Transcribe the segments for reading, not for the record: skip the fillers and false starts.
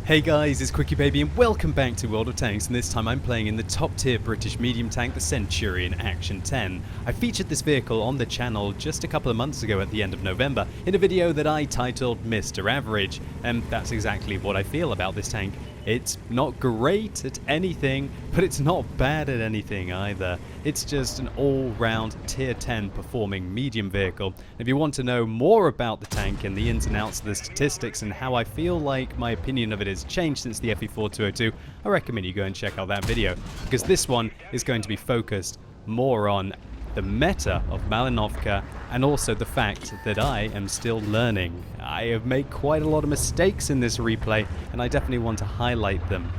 Hey guys, it's QuickyBaby and welcome back to World of Tanks, and this time I'm playing in the top tier British medium tank, the Centurion Action X. I featured this vehicle on the channel just a couple of months ago at the end of November in a video that I titled Mr. Average, and that's exactly what I feel about this tank. It's not great at anything, but it's not bad at anything either. It's just an all-round tier 10 performing medium vehicle. If you want to know more about the tank and the ins and outs of the statistics and how I feel like my opinion of it has changed since the FE4202, I recommend you go and check out that video, because this one is going to be focused more on the meta of Malinovka and also the fact that I am still learning. I have made quite a lot of mistakes in this replay and I definitely want to highlight them.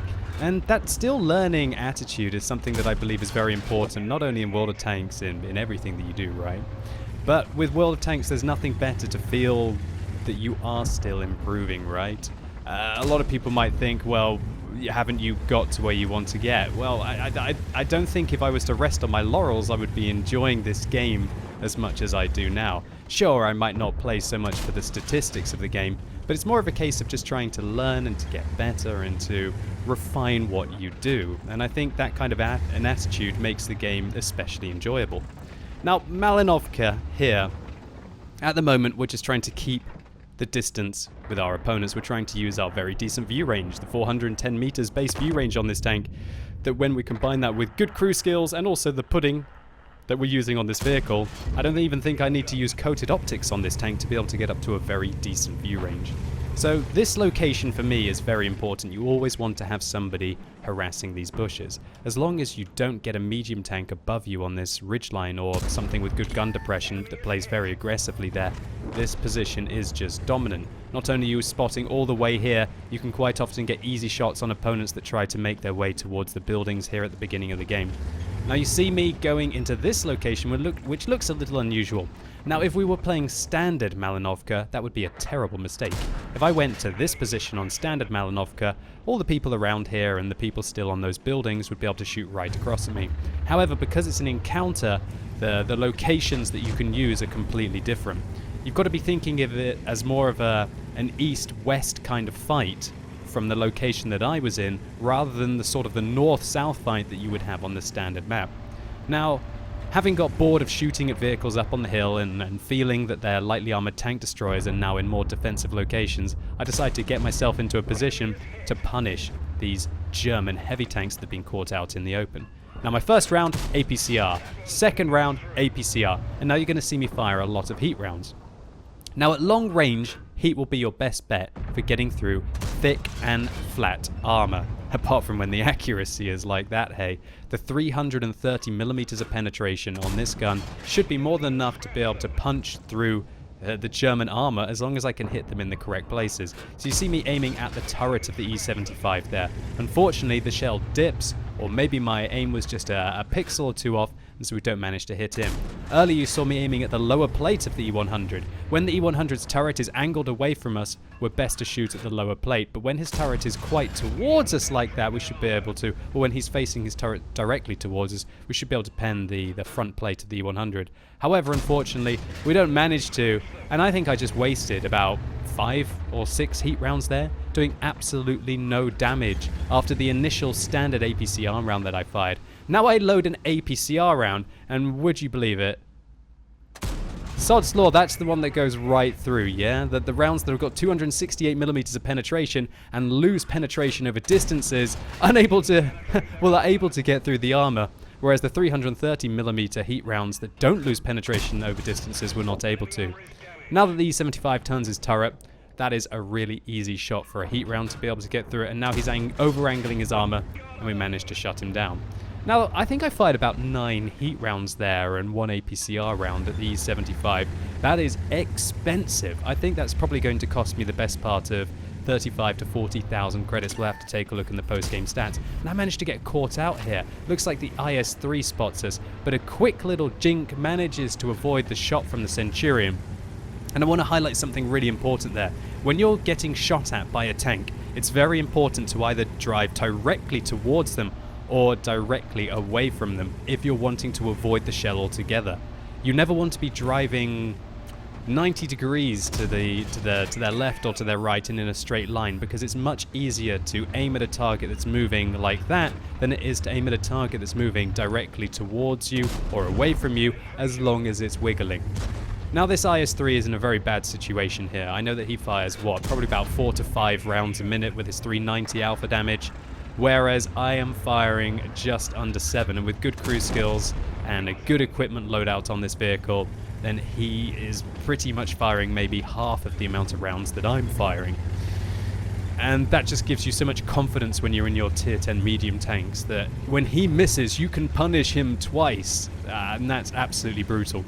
And that still learning attitude is something that I believe is very important, not only in World of Tanks, in everything that you do, right? But with World of Tanks there's nothing better to feel that you are still improving, right? A lot of people might think, well, haven't you got to where you want to get? Well, I don't think if I was to rest on my laurels I would be enjoying this game as much as I do now. Sure, I might not play so much for the statistics of the game, but it's more of a case of just trying to learn and to get better and to refine what you do. And I think that kind of an attitude makes the game especially enjoyable. Now, Malinovka here, at the moment we're just trying to keep the distance with our opponents. We're trying to use our very decent view range, the 410 meters base view range on this tank, that when we combine that with good crew skills and also the pudding that we're using on this vehicle, I don't even think I need to use coated optics on this tank to be able to get up to a very decent view range. So this location for me is very important. You always want to have somebody harassing these bushes. As long as you don't get a medium tank above you on this ridgeline or something with good gun depression that plays very aggressively there, this position is just dominant. Not only are you spotting all the way here, you can quite often get easy shots on opponents that try to make their way towards the buildings here at the beginning of the game. Now you see me going into this location which looks a little unusual. Now if we were playing standard Malinovka, that would be a terrible mistake. If I went to this position on standard Malinovka, all the people around here and the people still on those buildings would be able to shoot right across at me. However, because it's an encounter, the locations that you can use are completely different. You've got to be thinking of it as more of an east-west kind of fight from the location that I was in, rather than the sort of the north-south fight that you would have on the standard map. Now, having got bored of shooting at vehicles up on the hill and feeling that their lightly armored tank destroyers are now in more defensive locations, I decided to get myself into a position to punish these German heavy tanks that have been caught out in the open. Now my first round, APCR. Second round, APCR. And now you're going to see me fire a lot of heat rounds. Now at long range, heat will be your best bet for getting through thick and flat armor. Apart from when the accuracy is like that, hey. The 330 millimeters of penetration on this gun should be more than enough to be able to punch through the German armor as long as I can hit them in the correct places. So you see me aiming at the turret of the E75 there. Unfortunately, the shell dips, or maybe my aim was just a pixel or two off, and so we don't manage to hit him. Earlier you saw me aiming at the lower plate of the E100. When the E100's turret is angled away from us, we're best to shoot at the lower plate, but when his turret is quite towards us like that, we should be able to, or when he's facing his turret directly towards us, we should be able to pen the front plate of the E100. However, unfortunately, we don't manage to, and I think I just wasted about 5 or 6 heat rounds there, doing absolutely no damage after the initial standard APCR round that I fired. Now I load an APCR round, and would you believe it? Sod's Law, that's the one that goes right through, yeah? The rounds that have got 268 millimeters of penetration and lose penetration over distances, are able to get through the armor. Whereas the 330 millimeter heat rounds that don't lose penetration over distances were not able to. Now that the E75 turns his turret, that is a really easy shot for a heat round to be able to get through it, and now he's over-angling his armor, and we managed to shut him down. Now, I think I fired about 9 heat rounds there and 1 APCR round at the E75. That is expensive. I think that's probably going to cost me the best part of 35 to 40,000 credits. We'll have to take a look in the post-game stats. And I managed to get caught out here. Looks like the IS-3 spots us, but a quick little jink manages to avoid the shot from the Centurion. And I want to highlight something really important there. When you're getting shot at by a tank, it's very important to either drive directly towards them or directly away from them if you're wanting to avoid the shell altogether. You never want to be driving 90 degrees to their left or to their right and in a straight line, because it's much easier to aim at a target that's moving like that than it is to aim at a target that's moving directly towards you or away from you, as long as it's wiggling. Now this IS-3 is in a very bad situation here. I know that he fires, probably about 4 to 5 rounds a minute with his 390 alpha damage, whereas I am firing just under 7, and with good cruise skills and a good equipment loadout on this vehicle, then he is pretty much firing maybe half of the amount of rounds that I'm firing. And that just gives you so much confidence when you're in your tier 10 medium tanks that when he misses, you can punish him twice, and that's absolutely brutal.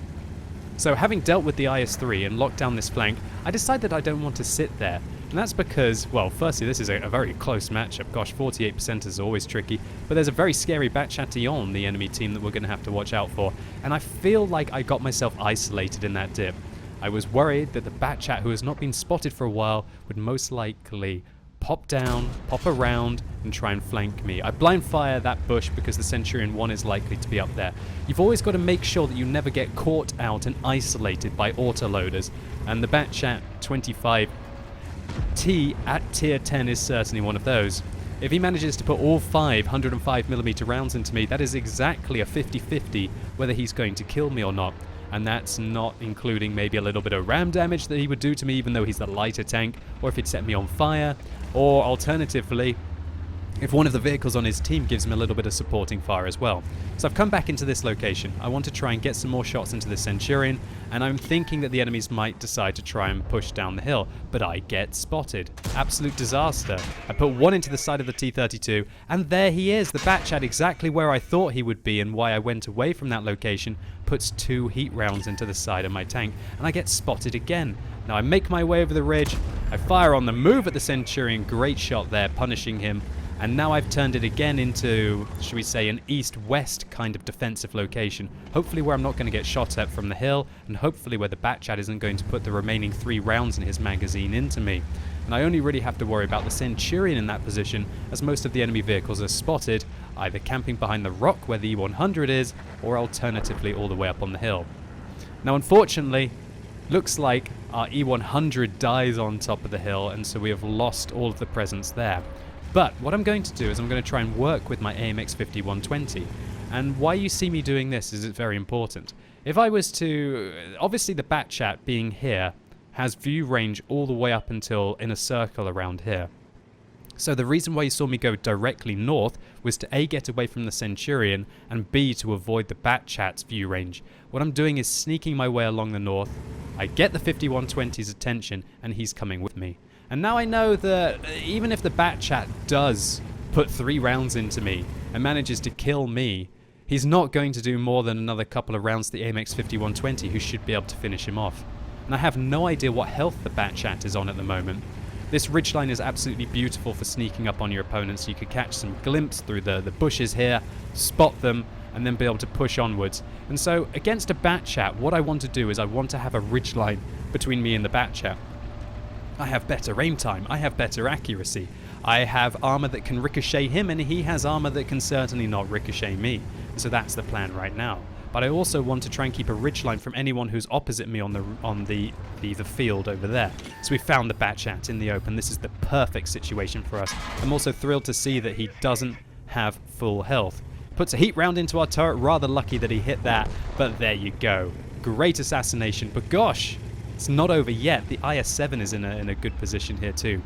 So having dealt with the IS-3 and locked down this flank, I decided I don't want to sit there. And that's because, well, firstly, this is a very close matchup. Gosh, 48% is always tricky. But there's a very scary Batchatty on the enemy team that we're going to have to watch out for. And I feel like I got myself isolated in that dip. I was worried that the Batchat, who has not been spotted for a while, would most likely pop down, pop around, and try and flank me. I blind fire that bush because the Centurion 1 is likely to be up there. You've always got to make sure that you never get caught out and isolated by autoloaders. And the Batchat 25T at tier 10 is certainly one of those. If he manages to put all 5 105mm rounds into me, that is exactly a 50-50 whether he's going to kill me or not. And that's not including maybe a little bit of ram damage that he would do to me even though he's the lighter tank, or if he'd set me on fire, or alternatively, if one of the vehicles on his team gives him a little bit of supporting fire as well. So I've come back into this location. I want to try and get some more shots into the Centurion, and I'm thinking that the enemies might decide to try and push down the hill, but I get spotted. Absolute disaster. I put one into the side of the T-32, and there he is, the Batchat, exactly where I thought he would be and why I went away from that location, puts 2 heat rounds into the side of my tank, and I get spotted again. Now I make my way over the ridge, I fire on the move at the Centurion, great shot there, punishing him. And now I've turned it again into, should we say, an east-west kind of defensive location. Hopefully where I'm not going to get shot at from the hill, and hopefully where the Batchat isn't going to put the remaining 3 rounds in his magazine into me. And I only really have to worry about the Centurion in that position, as most of the enemy vehicles are spotted, either camping behind the rock where the E100 is, or alternatively all the way up on the hill. Now unfortunately, looks like our E100 dies on top of the hill, and so we have lost all of the presence there. But what I'm going to do is I'm going to try and work with my AMX 5120. And why you see me doing this is it's very important. If I was to... Obviously the Batchat being here has view range all the way up until in a circle around here. So the reason why you saw me go directly north was to A, get away from the Centurion, and B, to avoid the Batchat's view range. What I'm doing is sneaking my way along the north. I get the 5120's attention, and he's coming with me. And now I know that even if the Batchat does put 3 rounds into me and manages to kill me, he's not going to do more than another couple of rounds to the AMX 5120, who should be able to finish him off. And I have no idea what health the Batchat is on at the moment. This ridgeline is absolutely beautiful for sneaking up on your opponents. You could catch some glimpse through the bushes here, spot them, and then be able to push onwards. And so against a Batchat, what I want to do is I want to have a ridgeline between me and the Batchat. I have better aim time, I have better accuracy, I have armor that can ricochet him, and he has armor that can certainly not ricochet me. So that's the plan right now. But I also want to try and keep a ridgeline from anyone who's opposite me on the field over there. So we found the Batchat in the open. This is the perfect situation for us. I'm also thrilled to see that he doesn't have full health. Puts a heat round into our turret, rather lucky that he hit that, but there you go. Great assassination, but gosh, it's not over yet. The IS-7 is in a good position here too.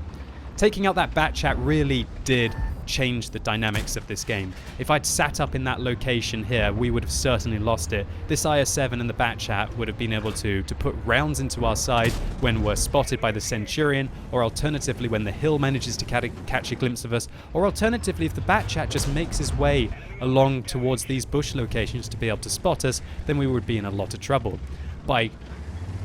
Taking out that Batchat really did change the dynamics of this game. If I'd sat up in that location here, we would have certainly lost it. This IS-7 and the Batchat would have been able to put rounds into our side when we're spotted by the Centurion, or alternatively when the hill manages to catch a glimpse of us, or alternatively if the Batchat just makes his way along towards these bush locations to be able to spot us, then we would be in a lot of trouble. By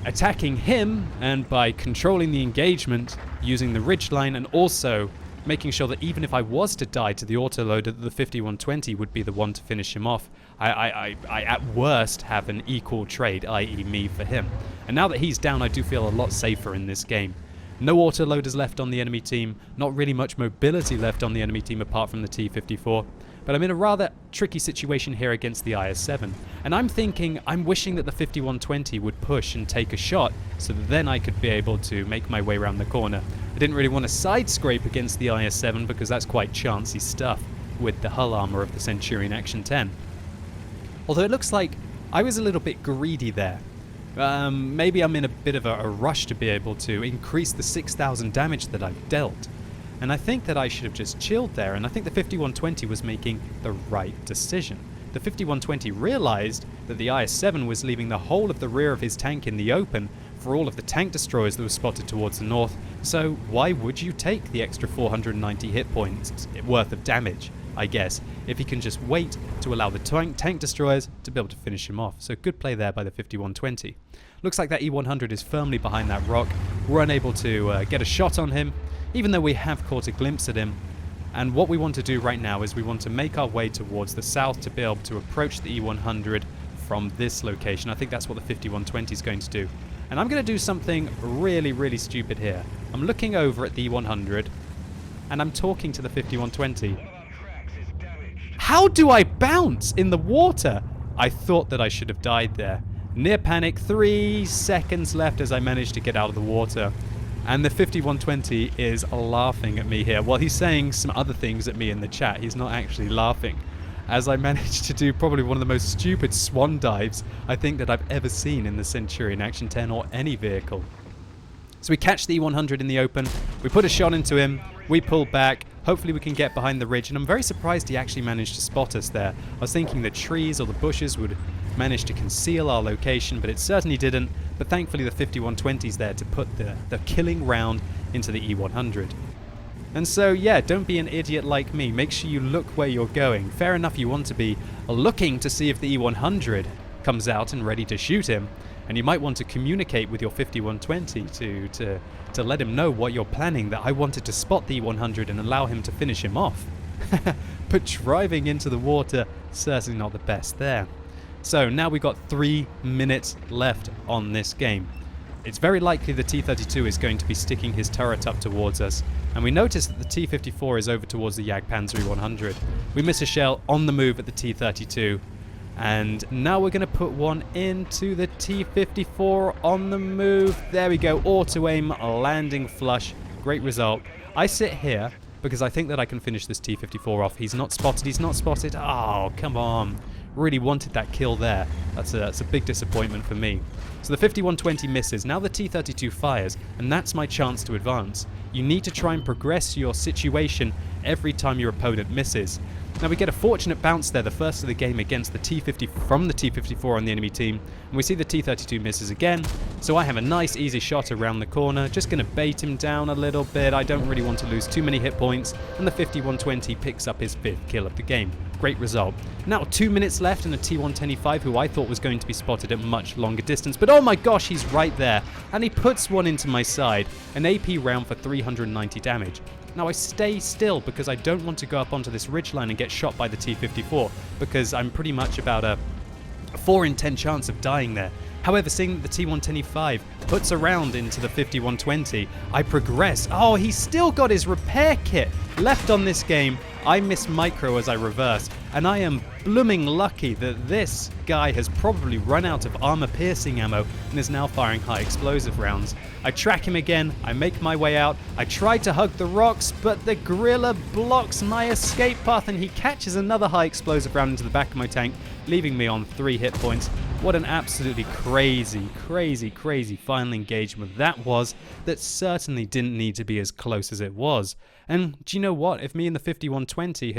attacking him and by controlling the engagement using the ridgeline, and also making sure that even if I was to die to the autoloader, the 5120 would be the one to finish him off. I at worst have an equal trade, i.e. me for him. And now that he's down, I do feel a lot safer in this game. No autoloaders left on the enemy team, not really much mobility left on the enemy team apart from the T-54. but I'm in a rather tricky situation here against the IS-7. And I'm wishing that the 5120 would push and take a shot so that then I could be able to make my way around the corner. I didn't really want to side scrape against the IS-7 because that's quite chancy stuff with the hull armor of the Centurion Action 10. Although it looks like I was a little bit greedy there. Maybe I'm in a bit of a rush to be able to increase the 6,000 damage that I've dealt. And I think that I should have just chilled there, and I think the 5120 was making the right decision. The 5120 realized that the IS-7 was leaving the whole of the rear of his tank in the open for all of the tank destroyers that were spotted towards the north, so why would you take the extra 490 hit points worth of damage, I guess, if he can just wait to allow the tank destroyers to be able to finish him off. So good play there by the 5120. Looks like that E100 is firmly behind that rock. We're unable to get a shot on him, even though we have caught a glimpse at him. And what we want to do right now is we want to make our way towards the south to be able to approach the E100 from this location. I think that's what the 5120 is going to do. And I'm going to do something really, really stupid here. I'm looking over at the E100 and I'm talking to the 5120. How do I bounce in the water? I thought that I should have died there. Near panic, 3 seconds left as I managed to get out of the water. And the 5120 is laughing at me here. Well, he's saying some other things at me in the chat. He's not actually laughing. As I managed to do probably one of the most stupid swan dives I think that I've ever seen in the Centurion Action 10 or any vehicle. So we catch the E100 in the open. We put a shot into him. We pull back. Hopefully we can get behind the ridge. And I'm very surprised he actually managed to spot us there. I was thinking the trees or the bushes would manage to conceal our location, but it certainly didn't. But thankfully the 5120's there to put the killing round into the E100. And so, yeah, don't be an idiot like me. Make sure you look where you're going. Fair enough, you want to be looking to see if the E100 comes out and ready to shoot him. And you might want to communicate with your 5120 to let him know what you're planning, that I wanted to spot the E100 and allow him to finish him off. But driving into the water, certainly not the best there. So now we've got 3 minutes left on this game. It's very likely the T-32 is going to be sticking his turret up towards us. And we notice that the T-54 is over towards the Jagdpanzer E-100. We miss a shell on the move at the T-32. And now we're going to put one into the T-54 on the move. There we go. Auto-aim, landing flush. Great result. I sit here because I think that I can finish this T-54 off. He's not spotted. He's not spotted. Oh, come on. Really wanted that kill there. That's a big disappointment for me. So the 5120 misses. Now the T-32 fires, and that's my chance to advance. You need to try and progress your situation every time your opponent misses. Now we get a fortunate bounce there, the first of the game against the T-50 from the T-54 on the enemy team, and we see the T-32 misses again. So I have a nice easy shot around the corner, just going to bait him down a little bit. I don't really want to lose too many hit points, and the 5120 picks up his 5th kill of the game. Great result. Now 2 minutes left and a T-125 who I thought was going to be spotted at much longer distance, but oh my gosh, he's right there, and he puts one into my side, an AP round for 390 damage. Now I stay still because I don't want to go up onto this ridgeline and get shot by the T-54, because I'm pretty much about a 4 in 10 chance of dying there. However, seeing that the T-125 puts a round into the 5120, I progress. Oh, he's still got his repair kit left on this game. I miss micro as I reverse, and I am blooming lucky that this guy has probably run out of armor-piercing ammo and is now firing high explosive rounds. I track him again, I make my way out, I try to hug the rocks, but the gorilla blocks my escape path and he catches another high explosive round into the back of my tank, leaving me on 3 hit points. What an absolutely crazy, crazy, crazy final engagement that was, that certainly didn't need to be as close as it was. And do you know what? If me and the 5120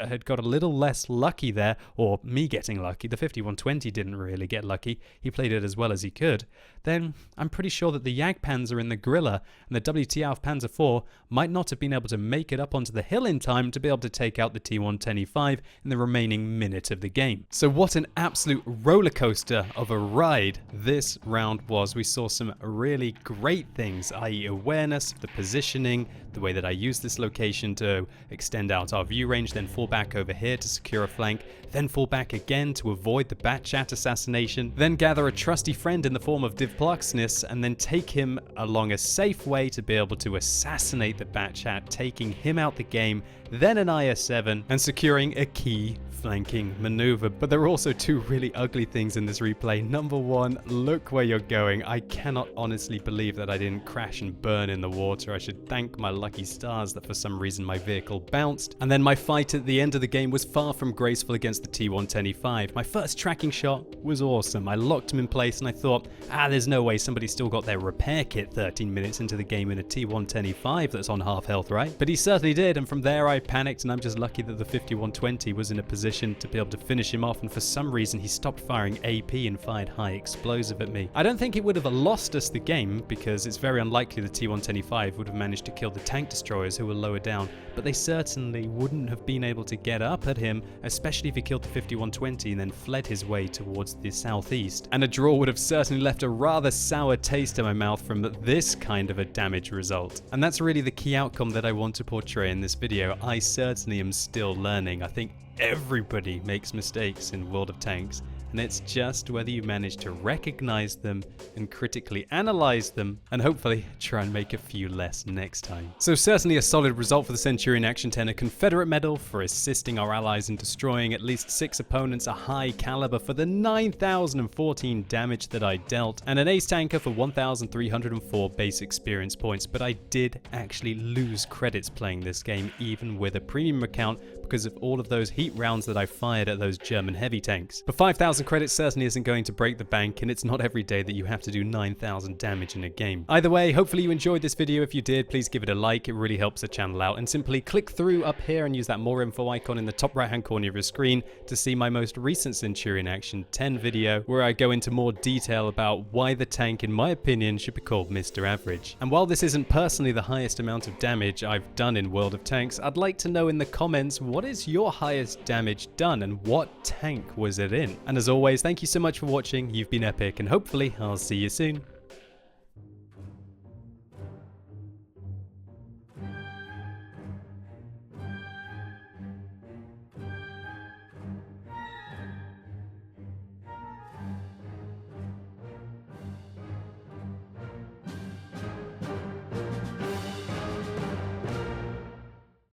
had got a little less lucky there, or me getting lucky, the 5120 didn't really get lucky, he played it as well as he could, then I'm pretty sure that the Jagdpanzer and the Gorilla and the WTF Panzer IV might not have been able to make it up onto the hill in time to be able to take out the T-125 in the remaining minute of the game. So what an absolute roller coaster monster of a ride this round was. We saw some really great things, i.e. awareness, the positioning, the way that I used this location to extend out our view range, then fall back over here to secure a flank, then fall back again to avoid the bat chat assassination, then gather a trusty friend in the form of Divpluxness, and then take him along a safe way to be able to assassinate the bat chat, taking him out the game, then an IS-7, and securing a key flanking maneuver. But there are also two really ugly things in this replay. Number one, look where you're going. I cannot honestly believe that I didn't crash and burn in the water. I should thank my lucky stars that for some reason my vehicle bounced. And then my fight at the end of the game was far from graceful against the T110E5. My first tracking shot was awesome. I locked him in place and I thought, there's no way somebody's still got their repair kit 13 minutes into the game in a T110E5 that's on half health, right? But he certainly did, and from there I panicked, and I'm just lucky that the 5120 was in a position to be able to finish him off, and for some reason he stopped firing AP and fired high explosive at me. I don't think it would have lost us the game, because it's very unlikely the T110E5 would have managed to kill the tank destroyers who were lower down, but they certainly wouldn't have been able to get up at him, especially if he killed the 5120 and then fled his way towards the southeast. And a draw would have certainly left a rather sour taste in my mouth from this kind of a damage result. And that's really the key outcome that I want to portray in this video. I certainly am still learning. I think everybody makes mistakes in World of Tanks, and it's just whether you manage to recognize them and critically analyze them, and hopefully try and make a few less next time. So certainly a solid result for the Centurion Action 10, a Confederate medal for assisting our allies in destroying at least 6 opponents, a high caliber for the 9,014 damage that I dealt, and an ace tanker for 1,304 base experience points. But I did actually lose credits playing this game, even with a premium account, because of all of those heat rounds that I fired at those German heavy tanks. But 5,000 credits certainly isn't going to break the bank, and it's not every day that you have to do 9,000 damage in a game. Either way, hopefully you enjoyed this video. If you did, please give it a like. It really helps the channel out. And simply click through up here and use that more info icon in the top right hand corner of your screen to see my most recent Centurion Action 10 video, where I go into more detail about why the tank, in my opinion, should be called Mr. Average. And while this isn't personally the highest amount of damage I've done in World of Tanks, I'd like to know in the comments, what is your highest damage done and what tank was it in? And as always, thank you so much for watching. You've been epic, and hopefully I'll see you soon.